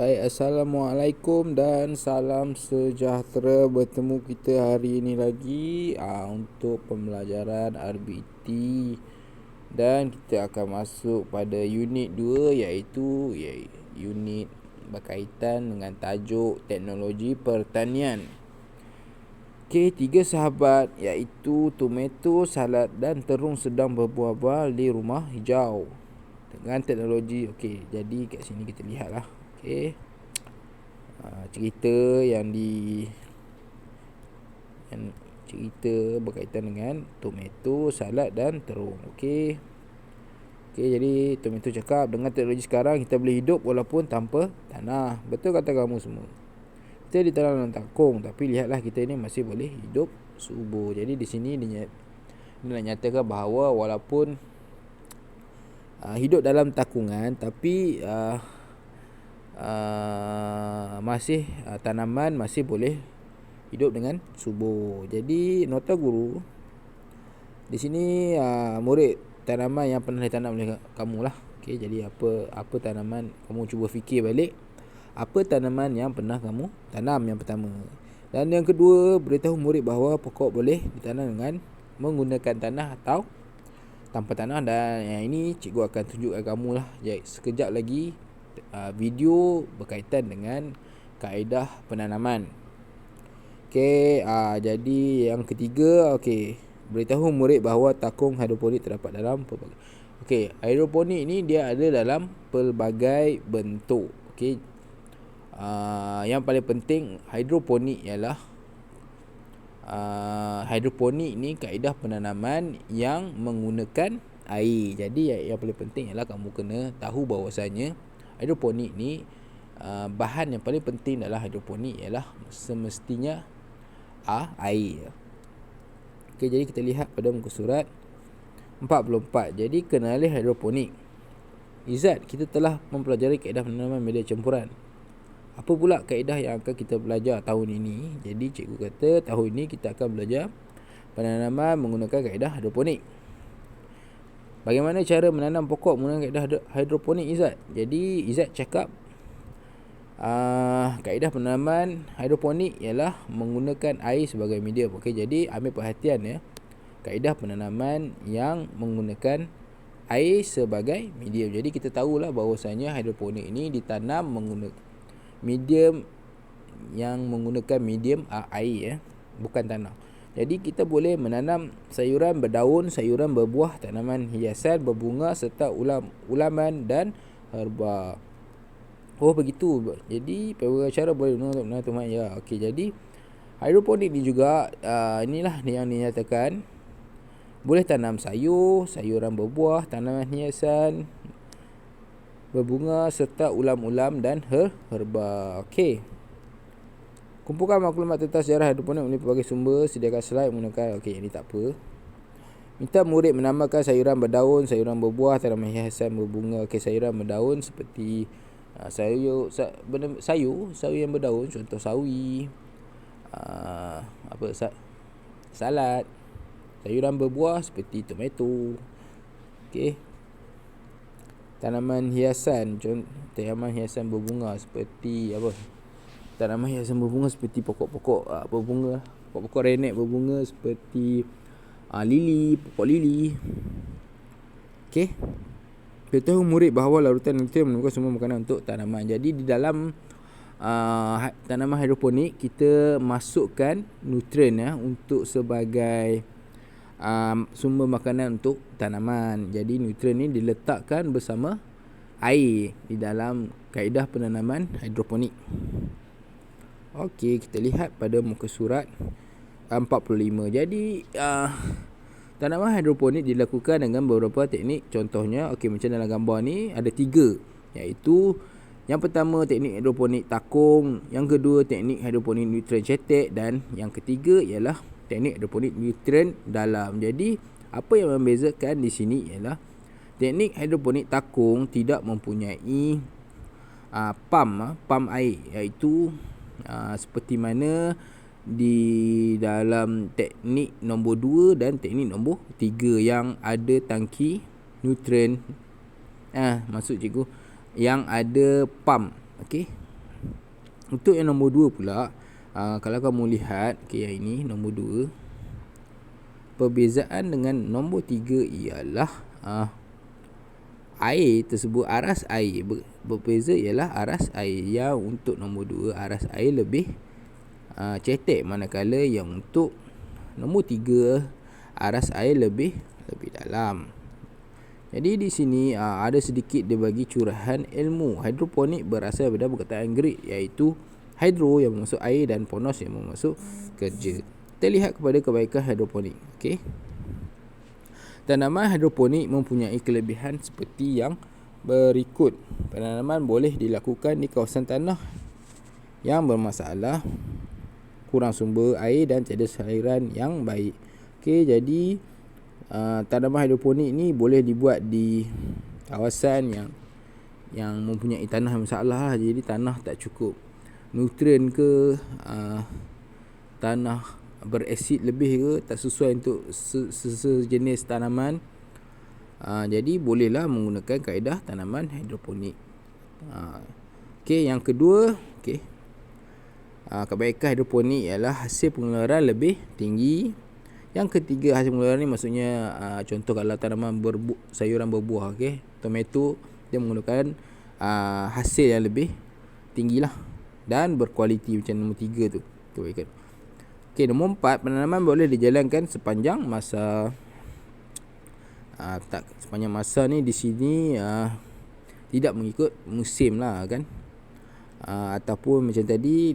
Baik, Assalamualaikum dan salam sejahtera. Bertemu kita hari ini lagi untuk pembelajaran RBT. Dan kita akan masuk pada unit 2 iaitu unit berkaitan dengan tajuk teknologi pertanian. Okey, 3 sahabat iaitu tomato, salad dan terung sedang berbual-bual di rumah hijau dengan teknologi. Okey, jadi kat sini kita lihatlah. Okey. Cerita yang cerita berkaitan dengan tomato, salad dan terung. Okey. Jadi tomato cakap, dengan teknologi sekarang kita boleh hidup walaupun tanpa tanah. Betul kata kamu semua. Kita ditanam dalam takung, tapi lihatlah kita ini masih boleh hidup subur. Jadi di sini dia nak nyatakan bahawa walaupun hidup dalam takungan, tapi masih tanaman masih boleh hidup dengan subur. Jadi nota guru di sini murid tanaman yang pernah ditanam oleh kamu lah. Okey, jadi apa tanaman, kamu cuba fikir balik apa tanaman yang pernah kamu tanam yang pertama. Dan yang kedua, beritahu murid bahawa pokok boleh ditanam dengan menggunakan tanah atau tanpa tanah. Dan yang ini cikgu akan tunjukkan kamu lah sekejap lagi video berkaitan dengan kaedah penanaman. Okey, jadi yang ketiga, beritahu murid bahawa takung hidroponik terdapat dalam pelbagai. Okey, hidroponik ni dia ada dalam pelbagai bentuk. Okey. Yang paling penting hidroponik ialah hidroponik ni kaedah penanaman yang menggunakan air. Jadi yang paling penting ialah kamu kena tahu bahawasanya hidroponik ni bahan yang paling penting dalam hidroponik ialah semestinya air. Okey, jadi kita lihat pada muka surat 44. Jadi kenali hidroponik. Izzat, kita telah mempelajari kaedah penanaman media campuran. Apa pula kaedah yang akan kita belajar tahun ini? Jadi cikgu kata tahun ini kita akan belajar penanaman menggunakan kaedah hidroponik. Bagaimana cara menanam pokok menggunakan kaedah hidroponik, Izzat? Jadi Izzat cakap kaedah penanaman hidroponik ialah menggunakan air sebagai medium. Okey, jadi ambil perhatian ya. Kaedah penanaman yang menggunakan air sebagai medium. Jadi kita tahulah bahawasanya hidroponik ini ditanam menggunakan medium yang menggunakan medium air bukan tanah. Jadi kita boleh menanam sayuran berdaun, sayuran berbuah, tanaman hiasan, berbunga serta ulaman dan herba. Oh begitu. Jadi cara boleh untuk menanam tomat ya. Okey, jadi hidroponik ni juga inilah yang dinyatakan boleh tanam sayur, sayuran berbuah, tanaman hiasan, berbunga serta ulam-ulam dan herba. Okey. Kumpulkan maklumat tentang sejarah hidroponik melalui pelbagai sumber. Sediakan slide menggunakan. Okey, ini tak apa. Minta murid menamakan sayuran berdaun, sayuran berbuah, tanaman hiasan, berbunga. Okey, sayuran berdaun seperti sayur yang berdaun, contoh sawi, salad. Sayuran berbuah seperti tomato. Okey. Tanaman hiasan, tanaman hiasan berbunga seperti tanaman hiasan berbunga seperti pokok-pokok berbunga, pokok-pokok renek berbunga seperti lili, pokok lili. Okey. Beritahu murid bahawa larutan nutrien menemukan semua makanan untuk tanaman. Jadi di dalam tanaman hidroponik kita masukkan nutrien untuk sebagai sumber makanan untuk tanaman. Jadi nutrien ni diletakkan bersama air di dalam kaedah penanaman hidroponik. Okey, kita lihat pada muka surat 45. Jadi tanaman hidroponik dilakukan dengan beberapa teknik. Contohnya, macam dalam gambar ni ada 3, iaitu yang pertama teknik hidroponik takung, yang kedua teknik hidroponik nutrien cetek, dan yang ketiga ialah teknik hidroponik nutrien dalam. Jadi apa yang membezakan di sini ialah teknik hidroponik takung tidak mempunyai pam air, iaitu seperti mana di dalam teknik nombor 2 dan teknik nombor 3 yang ada tangki nutrien. Maksud cikgu yang ada pam. Okey. Untuk yang nombor 2 pula, kalau kamu lihat yang ini nombor 2, perbezaan dengan nombor 3 ialah air tersebut, aras air berbeza ialah aras air. Yang untuk nombor 2 aras air lebih cetek, manakala yang untuk nombor 3 aras air lebih dalam. Jadi di sini ada sedikit dia bagi curahan ilmu. Hidroponik berasal daripada perkataan Greek, iaitu hydro yang bermaksud air dan ponos yang bermaksud kerja. Kita lihat kepada kebaikan hidroponik. Okey. Tanaman hidroponik mempunyai kelebihan seperti yang berikut. Penanaman boleh dilakukan di kawasan tanah yang bermasalah, kurang sumber air dan tiada saluran yang baik. Okey, jadi tanaman hidroponik ni boleh dibuat di kawasan yang mempunyai tanah masalah. Jadi tanah tak cukup nutrien ke, tanah berasid lebih ke, tak sesuai untuk sejenis tanaman. Jadi bolehlah menggunakan kaedah tanaman hidroponik. Okey, yang kedua, kebaikan hidroponik ialah hasil pengeluaran lebih tinggi. Yang ketiga, hasil pengeluaran ni maksudnya contoh kalau tanaman sayuran berbuah, tomato, dia menggunakan hasil yang lebih tinggi lah dan berkualiti macam nombor 3 tu kebaikan. Okey, nombor 4, penanaman boleh dijalankan sepanjang masa. Sepanjang masa ni di sini tidak mengikut musim lah kan, ataupun macam tadi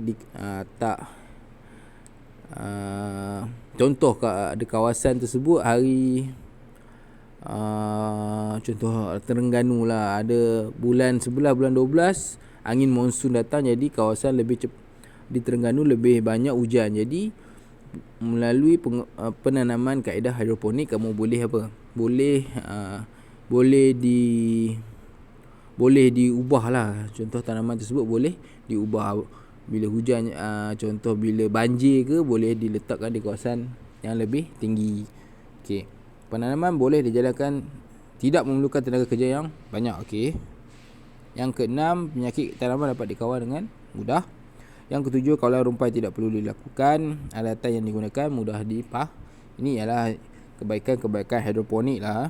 contoh ada kawasan tersebut hari contoh Terengganu lah, ada bulan 11, bulan 12 angin monsun datang, jadi kawasan di Terengganu lebih banyak hujan. Jadi melalui penanaman kaedah hidroponik, kamu boleh boleh diubah lah. Contoh tanaman tersebut boleh diubah. Bila hujan, contoh bila banjir ke, boleh diletakkan di kawasan yang lebih tinggi. Okey. Penanaman boleh dijalankan tidak memerlukan tenaga kerja yang banyak. Okey. Yang keenam, penyakit tanaman dapat dikawal dengan mudah. Yang ketujuh, kawalan rumpai tidak perlu dilakukan. Alatan yang digunakan mudah dipah. Ini ialah kebaikan hidroponik lah.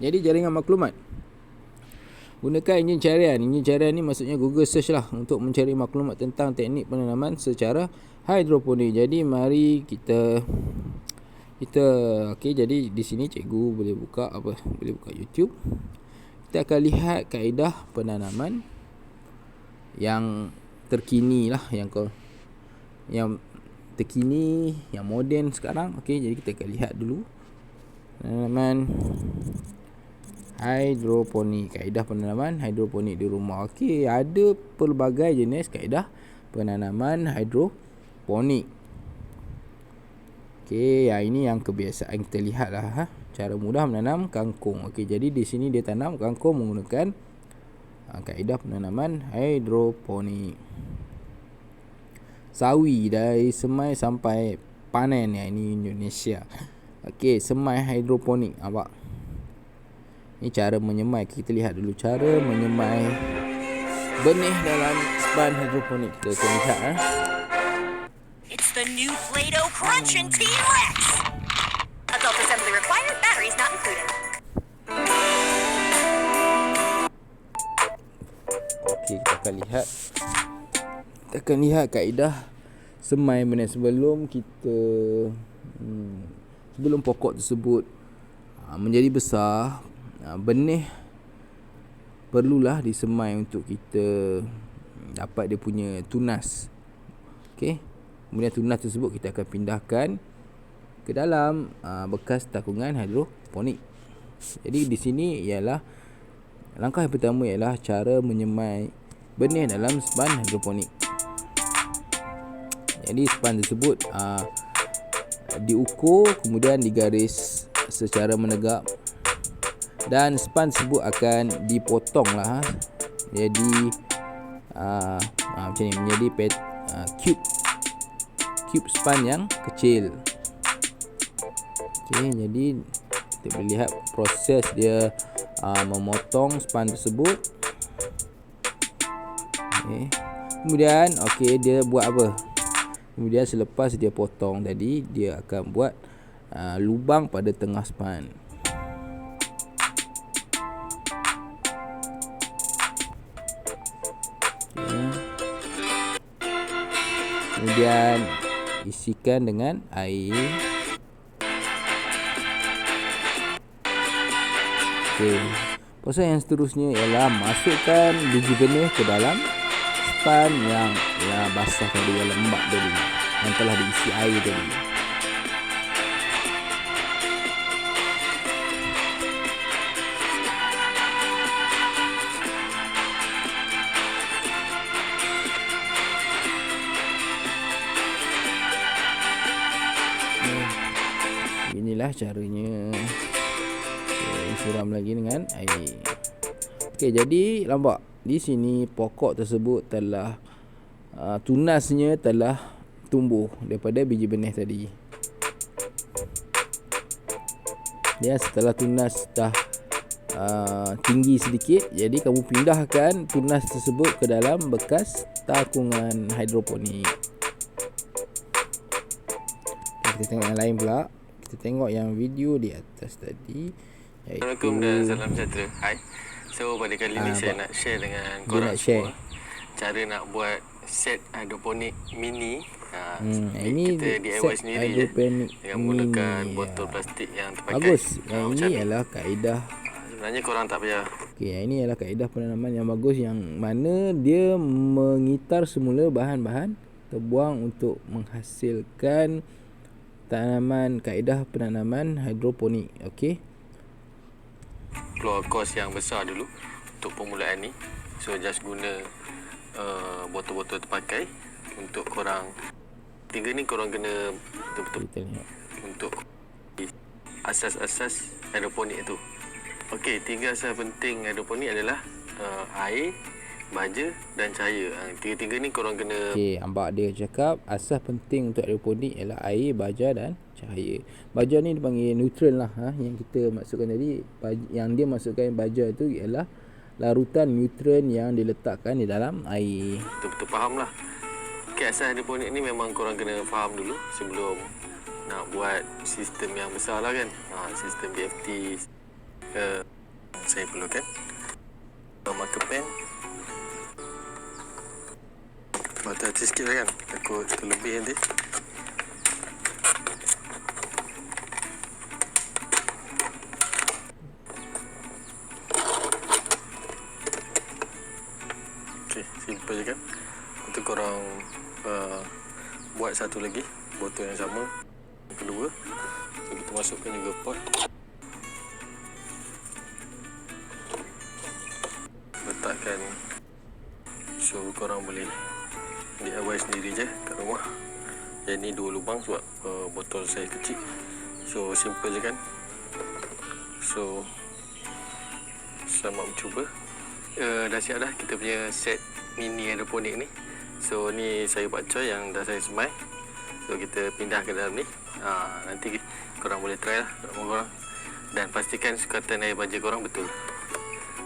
Jadi jaringan maklumat. Gunakan enjin carian. Enjin carian ni maksudnya Google search lah untuk mencari maklumat tentang teknik penanaman secara hidroponik. Jadi mari kita okey, jadi di sini cikgu boleh buka YouTube. Kita akan lihat kaedah penanaman yang terkini lah, yang terkini, yang moden sekarang. Okey, jadi kita akan lihat dulu penanaman hidroponik, kaedah penanaman hidroponik di rumah. Okey, ada pelbagai jenis kaedah penanaman hidroponik. Okey, ini yang kebiasaan kita lihat lah. Cara mudah menanam kangkung. Okey, jadi di sini dia tanam kangkung menggunakan kaedah penanaman hidroponik. Sawi dari semai sampai panen, ini Indonesia. Okey, semai hidroponik. Nampak? Ini cara menyemai. Kita lihat dulu cara menyemai benih dalam span hidroponik. Kita akan lihat. It's the new Play-Doh Crunch and T-Rex. Adult assembly required, batteries not included. Okey, kita akan lihat kaedah semai benih sebelum pokok tersebut menjadi besar. Benih perlulah disemai untuk kita dapat dia punya tunas. Okey. Kemudian tunas tersebut kita akan pindahkan ke dalam bekas takungan hidroponik. Jadi di sini ialah langkah yang pertama ialah cara menyemai benih dalam span hidroponik. Jadi span tersebut diukur kemudian digaris secara menegak, dan span tersebut akan dipotong lah. Jadi macam ni, menjadi cube span yang kecil. Okey, jadi kita boleh lihat proses dia memotong span tersebut. Okey. Kemudian okey, dia buat apa? Kemudian selepas dia potong tadi, dia akan buat lubang pada tengah span. Kemudian isikan dengan air. Okey. Proses yang seterusnya ialah masukkan biji benih ke dalam span yang basah tadi, yang lembab tadi, yang telah diisi air tadi. Inilah caranya. Siram lagi dengan air. Okey, jadi nampak di sini pokok tersebut telah tunasnya telah tumbuh daripada biji benih tadi. Ya, setelah tunas dah tinggi sedikit, jadi kamu pindahkan tunas tersebut ke dalam bekas takungan hidroponik. Kita tengok yang lain pula. Kita tengok yang video di atas tadi. Assalamualaikum dan salam sejahtera. Hai. So pada kali ni saya nak share dengan korang semua cara nak buat set hidroponik mini. Ini kita DIY sendiri dengan menggunakan botol plastik yang terpakai. Bagus. Yang ini ialah kaedah. Sebenarnya korang tak payah. Okey, yang ini ialah kaedah penanaman yang bagus, yang mana dia mengitar semula bahan-bahan terbuang untuk menghasilkan tanaman, kaedah penanaman hidroponik. Okey. Keluar kos yang besar dulu untuk permulaan ni. So just guna botol-botol terpakai. Untuk korang tiga ni korang kena betul-betul untuk asas-asas hidroponik tu. Okey, tiga asas penting hidroponik adalah air, baja dan cahaya. Tiga-tiga ni korang kena. Okey, nampak dia cakap asas penting untuk hidroponik ialah air, baja dan cahaya. Baja ni dipanggil neutral lah, yang kita masukkan tadi. Yang dia masukkan baja tu ialah larutan nutren yang diletakkan di dalam air. Betul-betul faham lah. Okay, asas hidroponik ni memang korang kena faham dulu sebelum nak buat sistem yang besar lah kan. Sistem BFT. Saya perlukan marker pen. Hati-hati sikit lah kan, takut terlebih nanti. Okay, simple je kan. Untuk korang buat satu lagi botol yang sama, yang kedua. So kita masukkan juga pot. Letakkan. So korang boleh DIY sendiri je kat rumah. Yang ni 2 lubang sebab botol saya kecil. So simple je kan. So selamat mencuba. Dah siap dah kita punya set mini hidroponik ni. So ni saya bakcoy yang dah saya semai. So kita pindah ke dalam ni. Nanti korang boleh try lah rumah korang. Dan pastikan sukatan air baja korang betul.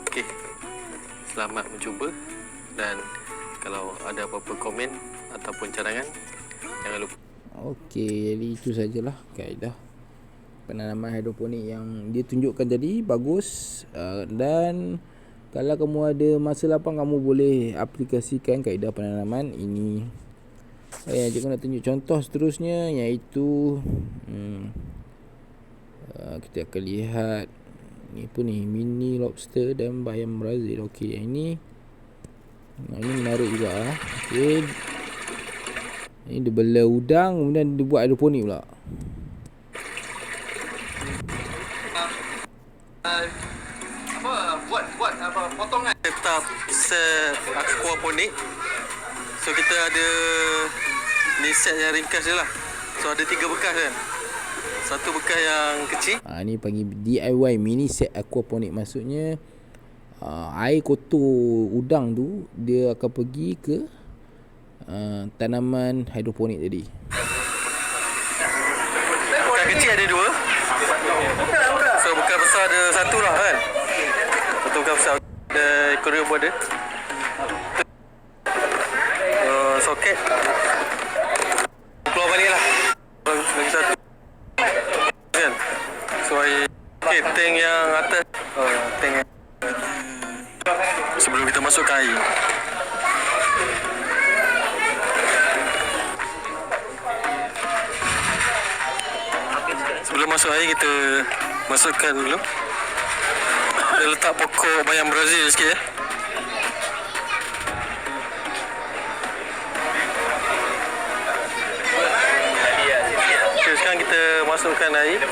Okey. Selamat mencuba. Dan kalau ada apa-apa komen ataupun cadangan, jangan lupa. Okey, jadi itu sajalah kaedah penanaman hidroponik yang dia tunjukkan tadi. Bagus. Dan kalau kamu ada masa lapang, kamu boleh aplikasikan kaedah penanaman ini. Jika nak tunjuk contoh seterusnya, iaitu kita akan lihat ni apa ni, mini lobster dan bayam Brazil. Okey, yang ini menarik juga. Okey, ini dia bela udang, kemudian dia buat hidroponik pula. Buat apa potongan tetap aquaponik. So kita ada ni set yang ringkas je lah. So ada 3 bekas kan. Satu bekas yang kecil. Ni panggil DIY mini set aquaponik. Maksudnya air kotor udang tu dia akan pergi ke tanaman hidroponik tadi. Bekas kecil ada 2. So bekas besar ada 1 lah kan. Satu bekas besar ada aquarium pun ada. soket. Keluar balik lah. Lagi satu. Kan? So, okay, tank yang atas. Tank yang... Sebelum kita masukkan air. Sebelum masuk air, kita masukkan dulu. Kita letak pokok bayam Brazil sikit ya. Okay, sekarang kita masukkan air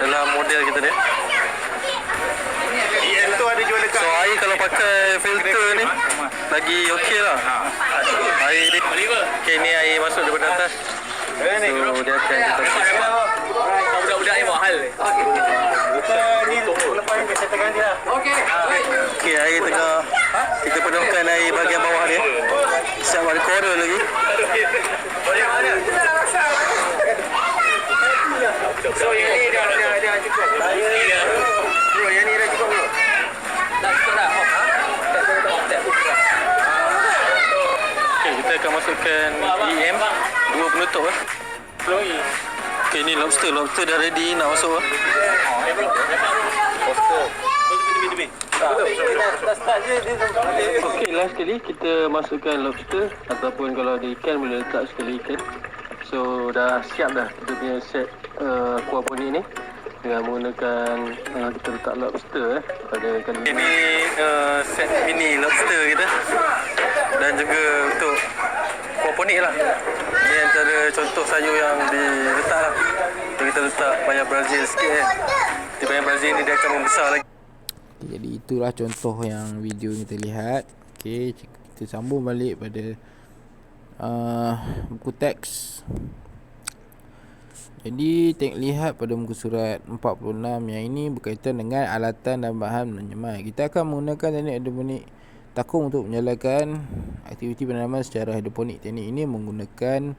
dalam model kita ni. So air kalau pakai filter ni lagi okey lah. Air ni, okay, ni air masuk daripada atas. So dia akan kita sikit. Budak-budak ni mahal. Okey, air tengah kita penuhkan air bahagian bawah dia. Siap ada korel lagi. So yang ni dah cukup. Bro, yang ni dah cukup bro. Dah cukup dah. Okey, kita akan masukkan EM 2 penutup lah. Okey, ni lobster dah ready nak masuk lah. Okey, last sekali kita masukkan lobster ataupun kalau ada ikan boleh letak sekali ikan. So dah siap dah kita punya set aquaponik ni dengan menggunakan kita letak lobster pada ikan. Ini set mini lobster kita dan juga untuk aquaponik lah. Ini antara contoh sayur yang diletak lah. Kita letak bayam Brazil sikit kan. Di bayam Brazil ni dia akan membesar lagi. Okay, jadi itulah contoh yang video kita lihat. Okey, kita sambung balik pada buku teks. Jadi lihat pada muka surat 46 yang ini berkaitan dengan alatan dan bahan menyemai. Kita akan menggunakan teknik hidroponik takung untuk menyalakan aktiviti penanaman secara hidroponik. Teknik ini menggunakan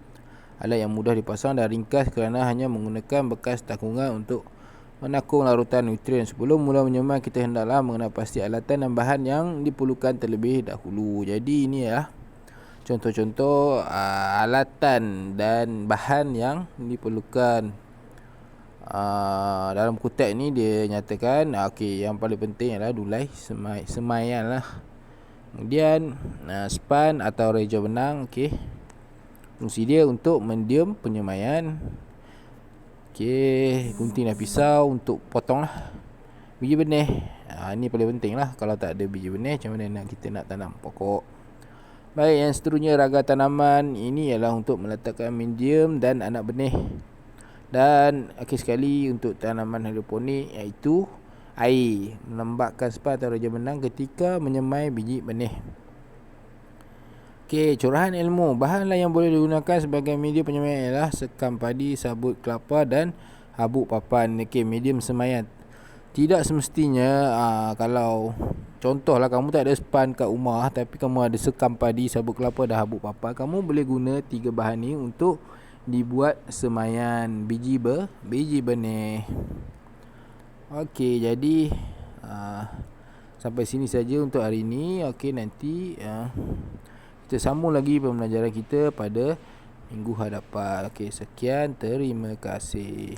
alat yang mudah dipasang dan ringkas kerana hanya menggunakan bekas takungan untuk menakung larutan nutrien. Sebelum mula menyemai, kita hendaklah mengenal pasti alatan dan bahan yang diperlukan terlebih dahulu. Jadi ini adalah contoh-contoh alatan dan bahan yang diperlukan. Dalam buku teks ni dia nyatakan okey, yang paling penting adalah dulai semaian lah. Kemudian span atau reja benang, okey, fungsi dia untuk mendiam penyemaian. Okey, gunting dan pisau untuk potong lah biji benih. Ini paling penting lah. Kalau tak ada biji benih, macam mana kita nak tanam pokok. Baik, yang seterusnya raga tanaman. Ini ialah untuk meletakkan medium dan anak benih. Dan akhir sekali untuk tanaman hidroponik, iaitu air, melembabkan span atau reja benang ketika menyemai biji benih. Okey, curahan ilmu. Bahanlah yang boleh digunakan sebagai media penyemaian ialah sekam padi, sabut kelapa dan habuk papan. Okey, medium semaian. Tidak semestinya kalau contohlah kamu tak ada span kat rumah tapi kamu ada sekam padi, sabut kelapa dan habuk papan, kamu boleh guna 3 bahan ni untuk dibuat semaian biji benih. Okey, jadi sampai sini saja untuk hari ini. Okey, nanti kita sambung lagi pembelajaran kita pada minggu hadapan. Okey, sekian, terima kasih.